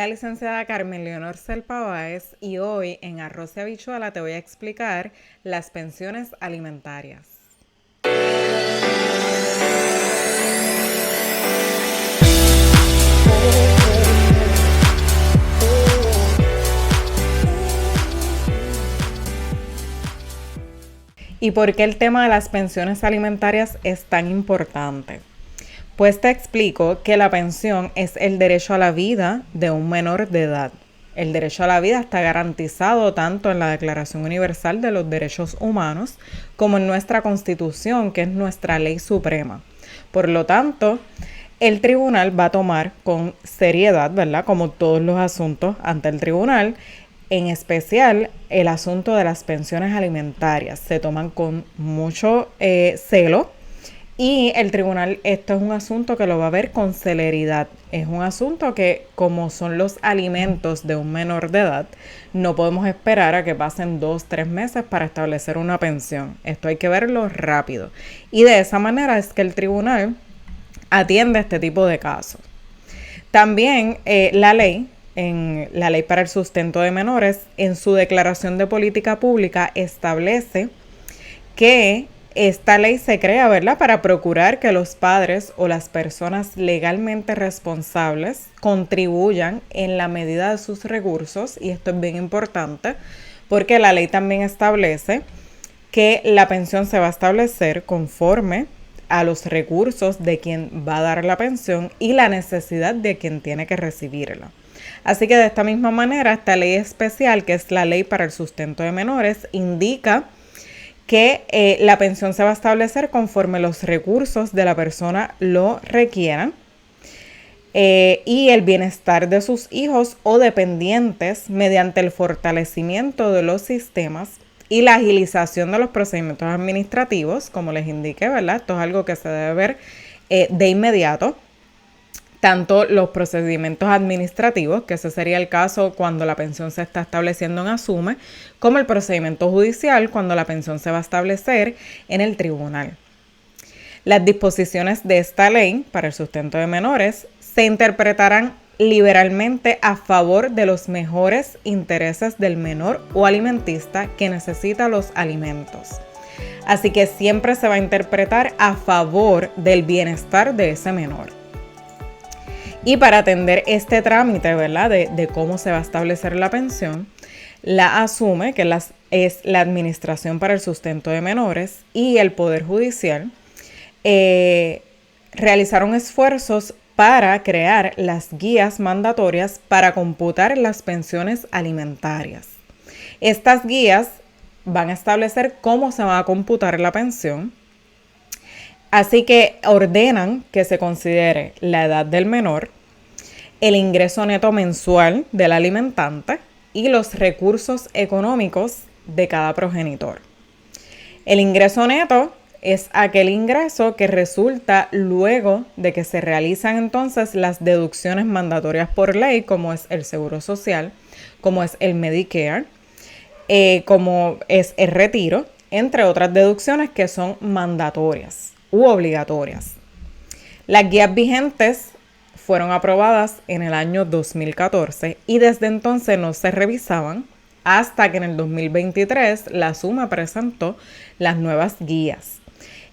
La licenciada Carmen Leonor Selpa Báez y hoy en Arroz y Habichuela te voy a explicar las pensiones alimentarias. ¿Y por qué el tema de las pensiones alimentarias es tan importante? Pues te explico que la pensión es el derecho a la vida de un menor de edad. El derecho a la vida está garantizado tanto en la Declaración Universal de los Derechos Humanos como en nuestra Constitución, que es nuestra ley suprema. Por lo tanto, el tribunal va a tomar con seriedad, ¿verdad?, como todos los asuntos ante el tribunal, en especial el asunto de las pensiones alimentarias. Se toman con mucho celo. Y el tribunal, esto es un asunto que lo va a ver con celeridad. Es un asunto que, como son los alimentos de un menor de edad, no podemos esperar a que pasen 2-3 meses para establecer una pensión. Esto hay que verlo rápido. Y de esa manera es que el tribunal atiende este tipo de casos. También en la ley para el sustento de menores, en su declaración de política pública, establece que esta ley se crea, ¿verdad?, para procurar que los padres o las personas legalmente responsables contribuyan en la medida de sus recursos, y esto es bien importante porque la ley también establece que la pensión se va a establecer conforme a los recursos de quien va a dar la pensión y la necesidad de quien tiene que recibirla. Así que de esta misma manera, esta ley especial, que es la ley para el sustento de menores, indica que la pensión se va a establecer conforme los recursos de la persona lo requieran y el bienestar de sus hijos o dependientes mediante el fortalecimiento de los sistemas y la agilización de los procedimientos administrativos, como les indiqué, ¿verdad? Esto es algo que se debe ver de inmediato. Tanto los procedimientos administrativos, que ese sería el caso cuando la pensión se está estableciendo en ASUME, como el procedimiento judicial cuando la pensión se va a establecer en el tribunal. Las disposiciones de esta ley para el sustento de menores se interpretarán liberalmente a favor de los mejores intereses del menor o alimentista que necesita los alimentos. Así que siempre se va a interpretar a favor del bienestar de ese menor. Y para atender este trámite, ¿verdad?, de cómo se va a establecer la pensión, la ASUME, que es la Administración para el Sustento de Menores, y el Poder Judicial, realizaron esfuerzos para crear las guías mandatorias para computar las pensiones alimentarias. Estas guías van a establecer cómo se va a computar la pensión. Así que ordenan que se considere la edad del menor, el ingreso neto mensual del alimentante y los recursos económicos de cada progenitor. El ingreso neto es aquel ingreso que resulta luego de que se realizan entonces las deducciones mandatorias por ley, como es el Seguro Social, como es el Medicare, como es el retiro, entre otras deducciones que son mandatorias u obligatorias. Las guías vigentes fueron aprobadas en el año 2014 y desde entonces no se revisaban hasta que en el 2023 la SUME presentó las nuevas guías.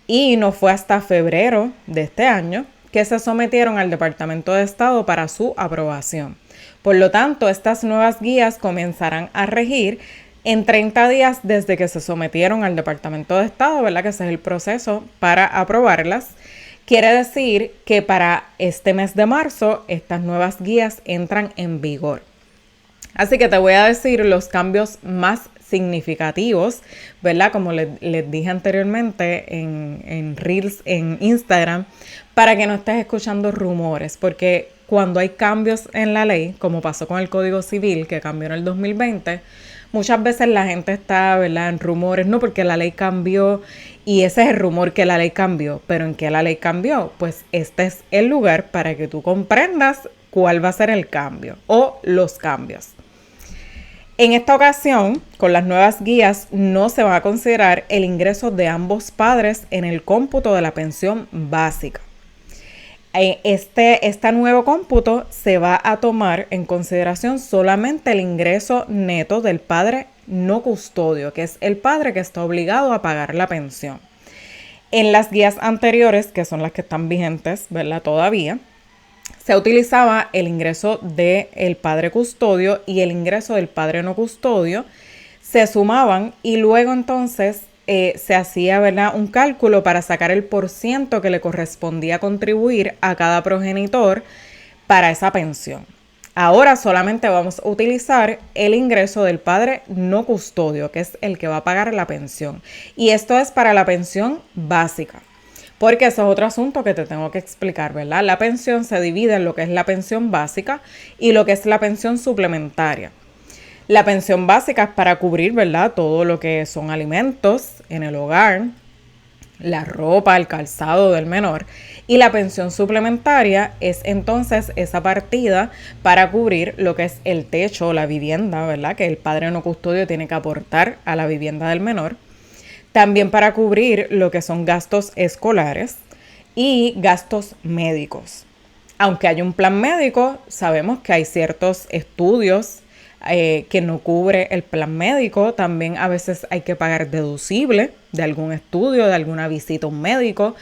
Y no fue hasta febrero de este año que se sometieron al Departamento de Estado para su aprobación. Por lo tanto, estas nuevas guías comenzarán a regir en 30 días desde que se sometieron al Departamento de Estado, ¿verdad?, que ese es el proceso para aprobarlas. Quiere decir que para este mes de marzo estas nuevas guías entran en vigor. Así que te voy a decir los cambios más significativos, ¿verdad? Como les dije anteriormente en Reels, en Instagram, para que no estés escuchando rumores, porque cuando hay cambios en la ley, como pasó con el Código Civil, que cambió en el 2020, muchas veces la gente está, ¿verdad?, en rumores, no, porque la ley cambió y ese es el rumor, que la ley cambió. ¿Pero en qué la ley cambió? Pues este es el lugar para que tú comprendas cuál va a ser el cambio o los cambios. En esta ocasión, con las nuevas guías, no se va a considerar el ingreso de ambos padres en el cómputo de la pensión básica. Este nuevo cómputo se va a tomar en consideración solamente el ingreso neto del padre no custodio, que es el padre que está obligado a pagar la pensión. En las guías anteriores, que son las que están vigentes, ¿verdad? Todavía, se utilizaba el ingreso del padre custodio y el ingreso del padre no custodio, se sumaban y luego entonces se hacía, ¿verdad?, un cálculo para sacar el porciento que le correspondía contribuir a cada progenitor para esa pensión. Ahora solamente vamos a utilizar el ingreso del padre no custodio, que es el que va a pagar la pensión. Y esto es para la pensión básica, porque ese es otro asunto que te tengo que explicar, ¿verdad? La pensión se divide en lo que es la pensión básica y lo que es la pensión suplementaria. La pensión básica es para cubrir, ¿verdad?, todo lo que son alimentos en el hogar, la ropa, el calzado del menor. Y la pensión suplementaria es entonces esa partida para cubrir lo que es el techo o la vivienda, ¿verdad?, que el padre no custodio tiene que aportar a la vivienda del menor. También para cubrir lo que son gastos escolares y gastos médicos. Aunque hay un plan médico, sabemos que hay ciertos estudios que no cubre el plan médico. También a veces hay que pagar deducible de algún estudio, de alguna visita a un médico.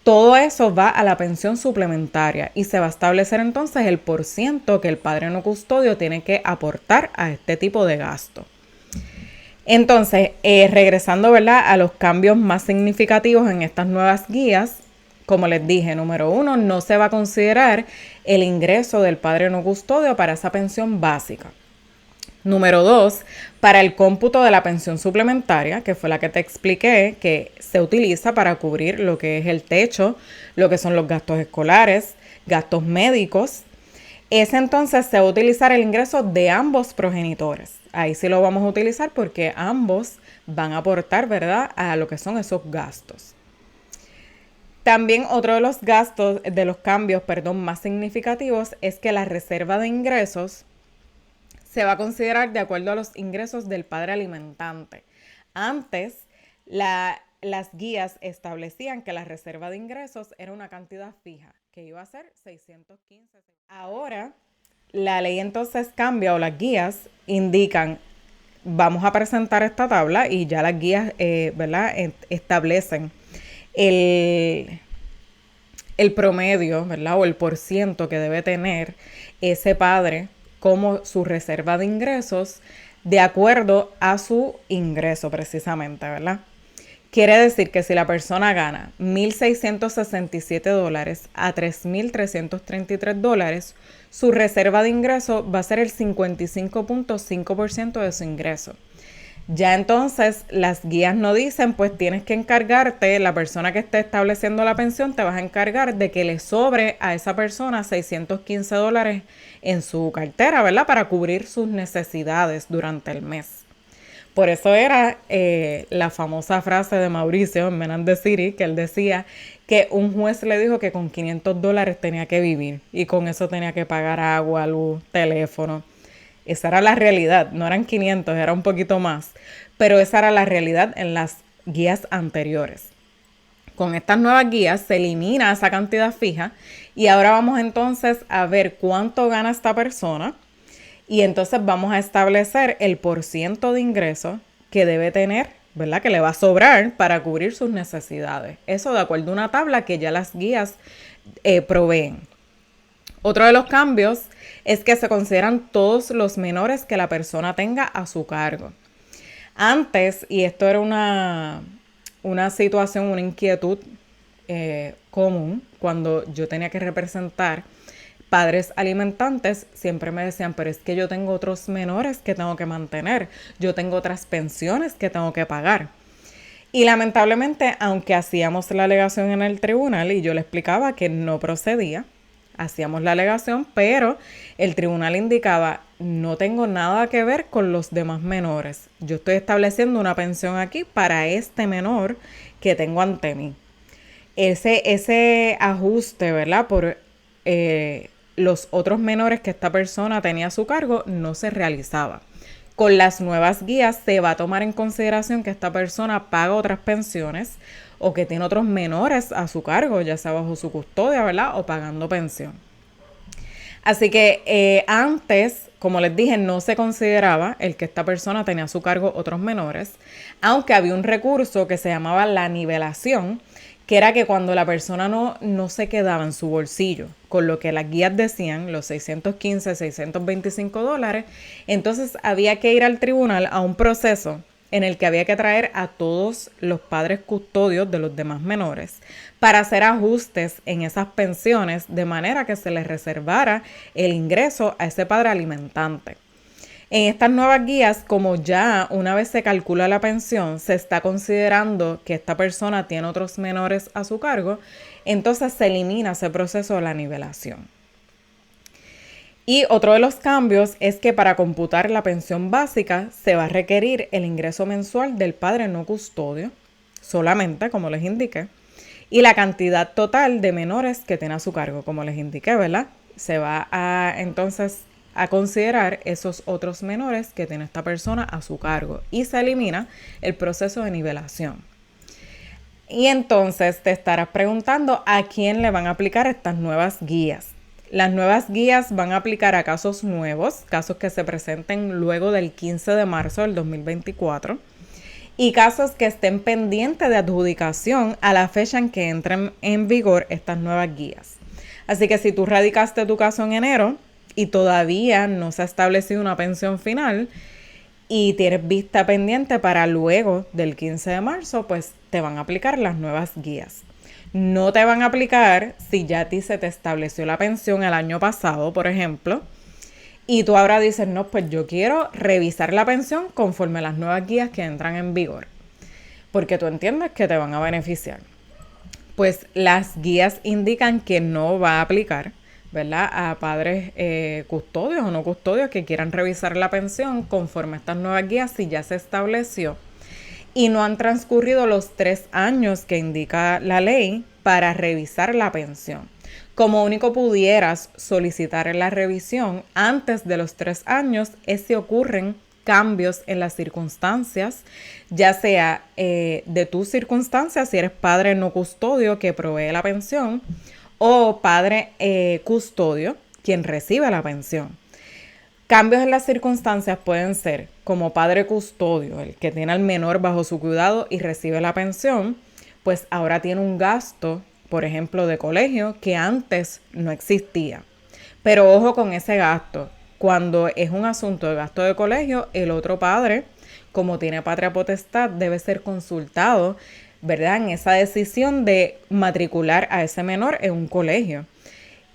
Todo eso va a la pensión suplementaria y se va a establecer entonces el porciento que el padre no custodio tiene que aportar a este tipo de gasto. Entonces, regresando, ¿verdad?, a los cambios más significativos en estas nuevas guías, como les dije, número 1, no se va a considerar el ingreso del padre no custodio para esa pensión básica. Número 2, para el cómputo de la pensión suplementaria, que fue la que te expliqué, que se utiliza para cubrir lo que es el techo, lo que son los gastos escolares, gastos médicos. Ese entonces se va a utilizar el ingreso de ambos progenitores. Ahí sí lo vamos a utilizar porque ambos van a aportar, ¿verdad?, a lo que son esos gastos. También otro de los gastos, de los cambios, más significativos es que la reserva de ingresos se va a considerar de acuerdo a los ingresos del padre alimentante. Antes, las guías establecían que la reserva de ingresos era una cantidad fija, que iba a ser 615. Ahora, la ley entonces cambia, o las guías indican, vamos a presentar esta tabla y ya las guías, ¿verdad?, establecen el promedio, ¿verdad?, o el porciento que debe tener ese padre como su reserva de ingresos de acuerdo a su ingreso precisamente, ¿verdad? Quiere decir que si la persona gana $1,667 a $3,333, su reserva de ingreso va a ser el 55.5% de su ingreso. Ya entonces las guías no dicen, pues tienes que encargarte, la persona que esté estableciendo la pensión te vas a encargar de que le sobre a esa persona $615 en su cartera, ¿verdad?, para cubrir sus necesidades durante el mes. Por eso era la famosa frase de Mauricio en Men and the City, que él decía que un juez le dijo que con $500 tenía que vivir y con eso tenía que pagar agua, luz, teléfono. Esa era la realidad, no eran 500, era un poquito más, pero esa era la realidad en las guías anteriores. Con estas nuevas guías se elimina esa cantidad fija y ahora vamos entonces a ver cuánto gana esta persona y entonces vamos a establecer el porciento de ingreso que debe tener, ¿verdad?, que le va a sobrar para cubrir sus necesidades. Eso de acuerdo a una tabla que ya las guías proveen. Otro de los cambios es que se consideran todos los menores que la persona tenga a su cargo. Antes, y esto era una situación, una inquietud común, cuando yo tenía que representar padres alimentantes, siempre me decían, pero es que yo tengo otros menores que tengo que mantener, yo tengo otras pensiones que tengo que pagar. Y lamentablemente, aunque hacíamos la alegación en el tribunal y yo le explicaba que no procedía, hacíamos la alegación, pero el tribunal indicaba, no tengo nada que ver con los demás menores. Yo estoy estableciendo una pensión aquí para este menor que tengo ante mí. Ese ajuste, ¿verdad?, por los otros menores que esta persona tenía a su cargo no se realizaba. Con las nuevas guías se va a tomar en consideración que esta persona paga otras pensiones, o que tiene otros menores a su cargo, ya sea bajo su custodia, ¿verdad? O pagando pensión. Así que antes, como les dije, no se consideraba el que esta persona tenía a su cargo otros menores, aunque había un recurso que se llamaba la nivelación, que era que cuando la persona no se quedaba en su bolsillo con lo que las guías decían, los $615, $625, entonces había que ir al tribunal a un proceso en el que había que traer a todos los padres custodios de los demás menores para hacer ajustes en esas pensiones de manera que se les reservara el ingreso a ese padre alimentante. En estas nuevas guías, como ya una vez se calcula la pensión, se está considerando que esta persona tiene otros menores a su cargo, entonces se elimina ese proceso de la nivelación. Y otro de los cambios es que para computar la pensión básica se va a requerir el ingreso mensual del padre no custodio, solamente, como les indiqué, y la cantidad total de menores que tiene a su cargo, como les indiqué, ¿verdad? Se va a entonces a considerar esos otros menores que tiene esta persona a su cargo y se elimina el proceso de nivelación. Y entonces te estarás preguntando a quién le van a aplicar estas nuevas guías. Las nuevas guías van a aplicar a casos nuevos, casos que se presenten luego del 15 de marzo del 2024 y casos que estén pendientes de adjudicación a la fecha en que entren en vigor estas nuevas guías. Así que si tú radicaste tu caso en enero y todavía no se ha establecido una pensión final y tienes vista pendiente para luego del 15 de marzo, pues te van a aplicar las nuevas guías. No te van a aplicar si ya a ti se te estableció la pensión el año pasado, por ejemplo, y tú ahora dices, no, pues yo quiero revisar la pensión conforme a las nuevas guías que entran en vigor, porque tú entiendes que te van a beneficiar. Pues las guías indican que no va a aplicar, ¿verdad?, a padres custodios o no custodios que quieran revisar la pensión conforme a estas nuevas guías si ya se estableció y no han transcurrido los 3 años que indica la ley para revisar la pensión. Como único pudieras solicitar la revisión antes de los 3 años es si ocurren cambios en las circunstancias, ya sea de tus circunstancias, si eres padre no custodio que provee la pensión, o padre custodio quien recibe la pensión. Cambios en las circunstancias pueden ser como padre custodio, el que tiene al menor bajo su cuidado y recibe la pensión, pues ahora tiene un gasto, por ejemplo, de colegio que antes no existía. Pero ojo con ese gasto. Cuando es un asunto de gasto de colegio, el otro padre, como tiene patria potestad, debe ser consultado, ¿verdad?, en esa decisión de matricular a ese menor en un colegio.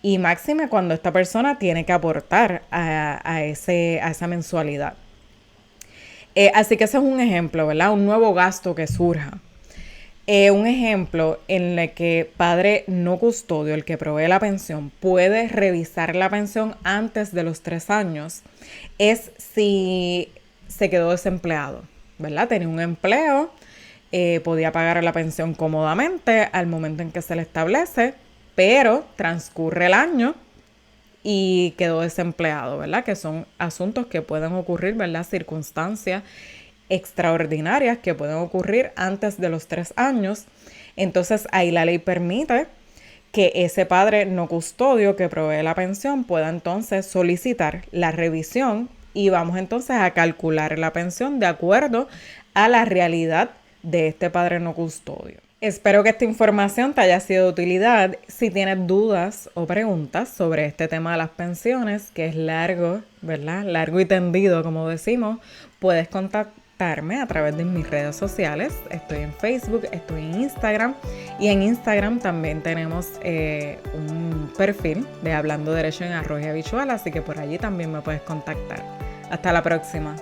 Y máxime cuando esta persona tiene que aportar a esa mensualidad. Así que ese es un ejemplo, ¿verdad? Un nuevo gasto que surja. Un ejemplo en el que padre no custodio, el que provee la pensión, puede revisar la pensión antes de los 3 años, es si se quedó desempleado, ¿verdad? Tenía un empleo, podía pagar la pensión cómodamente al momento en que se le establece, pero transcurre el año y quedó desempleado, ¿verdad? Que son asuntos que pueden ocurrir, ¿verdad? Circunstancias extraordinarias que pueden ocurrir antes de los 3 años. Entonces ahí la ley permite que ese padre no custodio que provee la pensión pueda entonces solicitar la revisión y vamos entonces a calcular la pensión de acuerdo a la realidad de este padre no custodio. Espero que esta información te haya sido de utilidad. Si tienes dudas o preguntas sobre este tema de las pensiones, que es largo, ¿verdad? Largo y tendido, como decimos, puedes contactarme a través de mis redes sociales. Estoy en Facebook, estoy en Instagram y en Instagram también tenemos un perfil de Hablando Derecho en Arroz y Habichuela, así que por allí también me puedes contactar. Hasta la próxima.